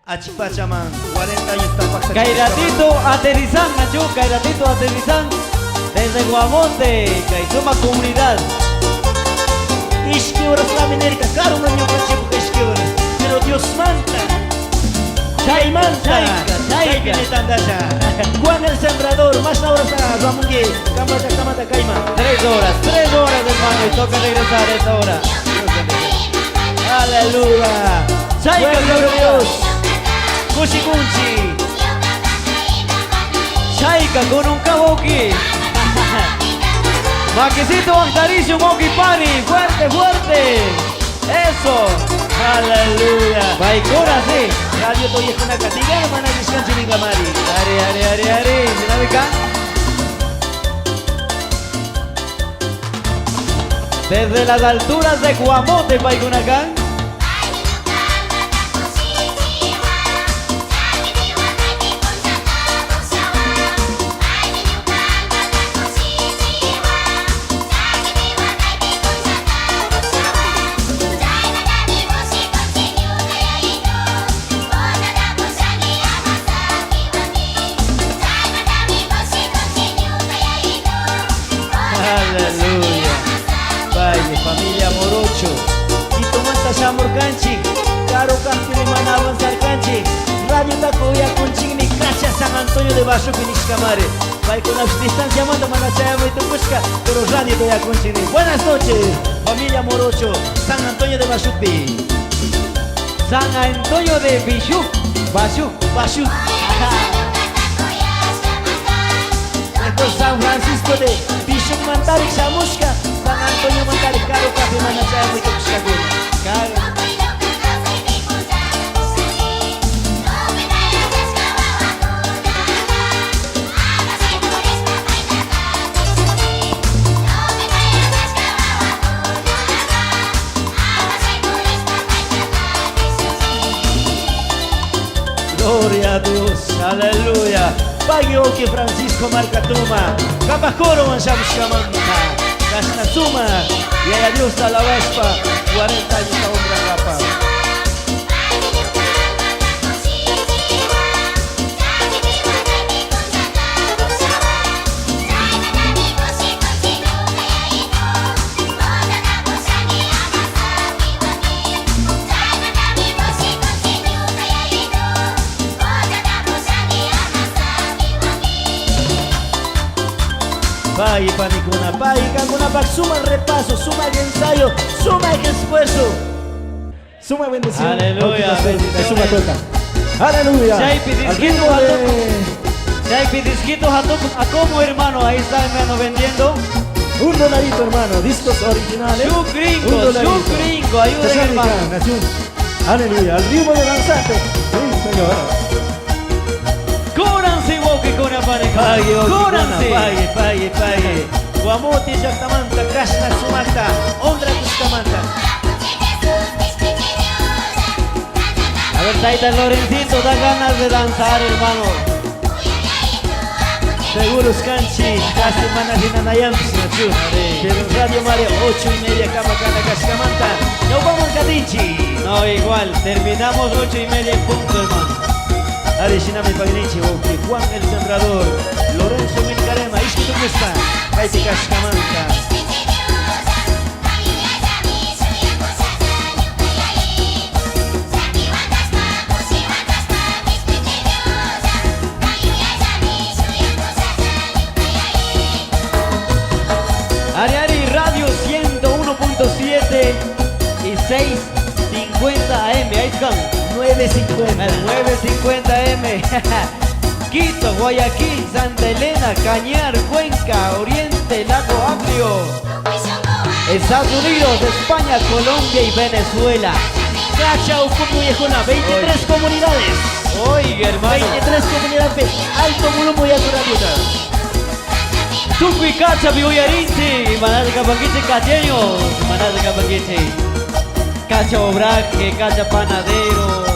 Achipachaman, 40 años tapax. Kairatito aterrizan, Nachu, Kairatito aterrizan desde Guamonte, Kaizuma comunidad. Ishki horas la minérica, caro no yo caché porque ishki horas. Pero Dios manta. Chaica, Juan el Sembrador, más ahora está Ramungue, Camata, Camata, Caima. 3 horas, hermano, y toca regresar a esta hora. Aleluya. Chaica, Gloria a Dios. Cuchi Cunchi. Chaica con un kabuki. Maquisito Bactaricio, Moki Pani, fuerte, fuerte. Eso. Aleluya. Baikora, sí. Radio Toy es una catigana, mana descanso en Ingamari. Ari, dinámica. Desde las alturas de Guamote, Paigunacán. Aleluya. Vaya, familia Morocho. Y tomanta Shamor Canchi. Caro Carte de Manaban Salcanchi. Radio Tacoya Conchigni, Cacha San Antonio de Bajo Piniscamare. Vaya con la distancia manda Manachaya muy Tupusca, pero Radio Toya Conchigni. Buenas noches, familia Morocho. San Antonio de Bashupi. San Antonio de Bashu. Después San Francisco de Bishop Mantari Chamusca. San Antonio Mantari Caro Café Manachaya muy Tupusca. Gloria a Dios, aleluya. Payo que Francisco Marcatuma, Capacoro Manchamuscamanta, Casnazuma, y a Dios a la Vaspa, 40 años a otra capa. Vaya panicuna, vaya canguna, suma el repaso, suma el ensayo, suma el esfuerzo, suma bendición. Aleluya, bendiciones. Suma toca. Aleluya. Chaipi disquitos a como hermano, ahí está hermano vendiendo. Un dolarito hermano, discos originales. Su gringo, ayuden hermano. Aleluya, al ritmo de danzante. Sí, señor. Córanse, Woki, con la pareja. Córanse. Paye. Guamote, Yactamanta, Krashna, Sumata, Ondra, Tustamanta. A ver, Taita Lorencito, da ganas de danzar, hermano. Seguros Canchi, casi Manajina Nayams, pero Radio Mario 8:30, Camacana, Cascamanta. No vamos Cadinchi. No, igual, terminamos 8:30 en punto, hermano. Arishinami Pagnichi, Juan el Sembrador, Lorenzo Milcarema, Ishkitukusta, Kaiti Cascamanta. Ari, Radio 101.7 y 650 AM, ahí están. 950 M. Quito, Guayaquil, Santa Elena, Cañar, Cuenca, Oriente, Lago Amplio. Estados Unidos, España, Colombia y Venezuela. Cachao, Viejona, 23 comunidades. Oiga, hermano. 23 comunidades. Alto Mulumo y Aturayuta. Tupi, Cacha, Biuyarinchi, Manal Capaquiche, Cacheños, Manal Capaquiche. Cacha Obraje, Cacha Panadero.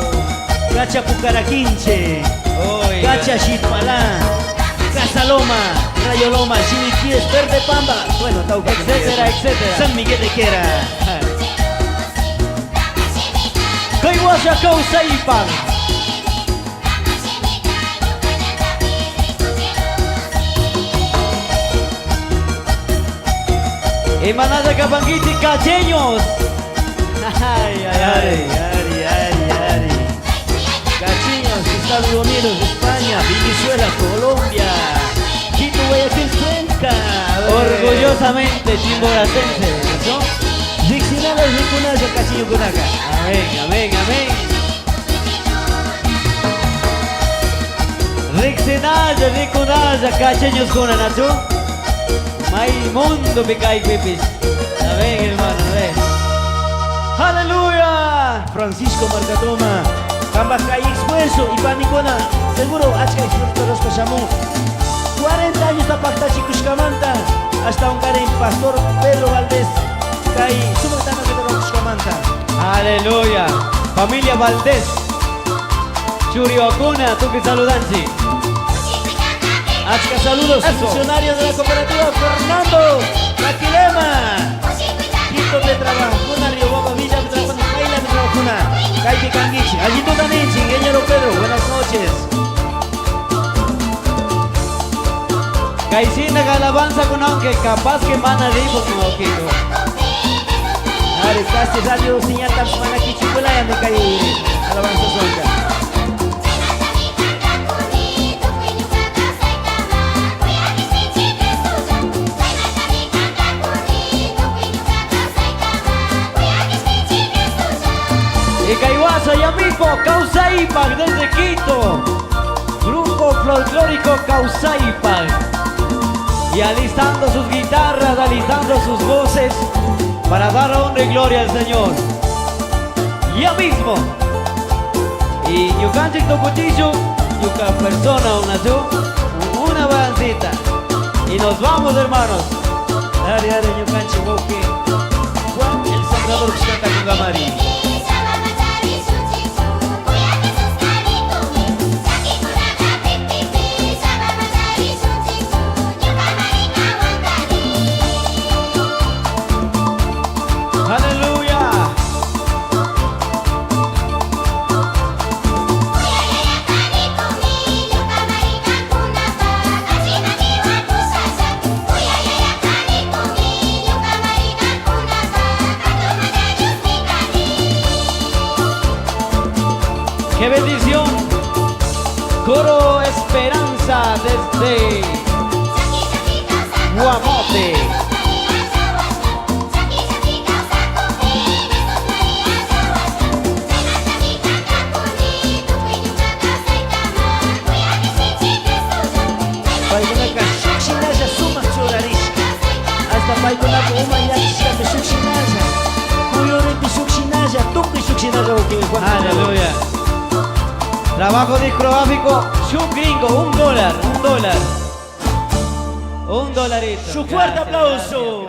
Cacha Pucaraquinche. Oiga. Cacha Chitmalá. Casaloma. Rayoloma. Chiniquíes, Verde Pamba. Bueno, Tauca. Etcétera. San Miguel de Quera. Kaiwasha Kausaipan. Emanada Capanguiti, cacheños. Ay, ay, ay. Cachiños, Estados Unidos, España, Venezuela, Colombia, Quito, Guayaquil, Cuenca. Orgullosamente chimboracense, ¿no? Diccionarios de Cunaya, Cachiño, Cunaca. Amén, amén, amén. Rexenaya, Recunaya, cacheños con Anacho. May mundo me cae pepis. Amén, hermano, amén. ¡Aleluya! Francisco Marcatoma, Cambacay Expuesto y Panicona, seguro, Achka Expuesto los Cachamú. 40 años de Pactachi Cuscamanta, hasta un caren Pastor Pedro Valdés, Cay, Sumertano de los Cuscamanta. Aleluya. Familia Valdés. Churiocuna, tú que saludanchi. Achka saludos, Eso. funcionarios de la cooperativa Fernando, Caquilema. Quito de trabajo, Cuna, Río Boca, Villa, de trabajo, Paila, de trabajo, Cuna. Cay Picanguichi, allí tú también, ingeniero Pedro, buenas noches. Caicina Galabanza con aunque capaz que mana rico con ojito. Are, Casti Radio, señal tan semana que chicuela ya me caí, alabanza sonca. Y Caihuasa ya mismo, Causaipac desde Quito. Grupo folclórico Causaipac. Y alistando sus guitarras, alistando sus voces para dar honra y gloria al Señor. Ya mismo. Y Yucanchic Tocuchillo, Yuca persona, una balancita. Y nos vamos, hermanos. Are, yo canche, boque. Juan, el sembrador que canta con Gamari. Aleluya. ¡Qué bendición! Coro Esperanza desde Guamote. Paikunaka, Shukshinaya, Suma Chorarishka. Hasta Paikunaka, Uma Yakishka, Shukshinaya. Kuyoripi Shukshinaya, Tupi Shukshinaya, boque. Aleluya. Trabajo discográfico, un gringo, $1. $1. $1. Su fuerte aplauso.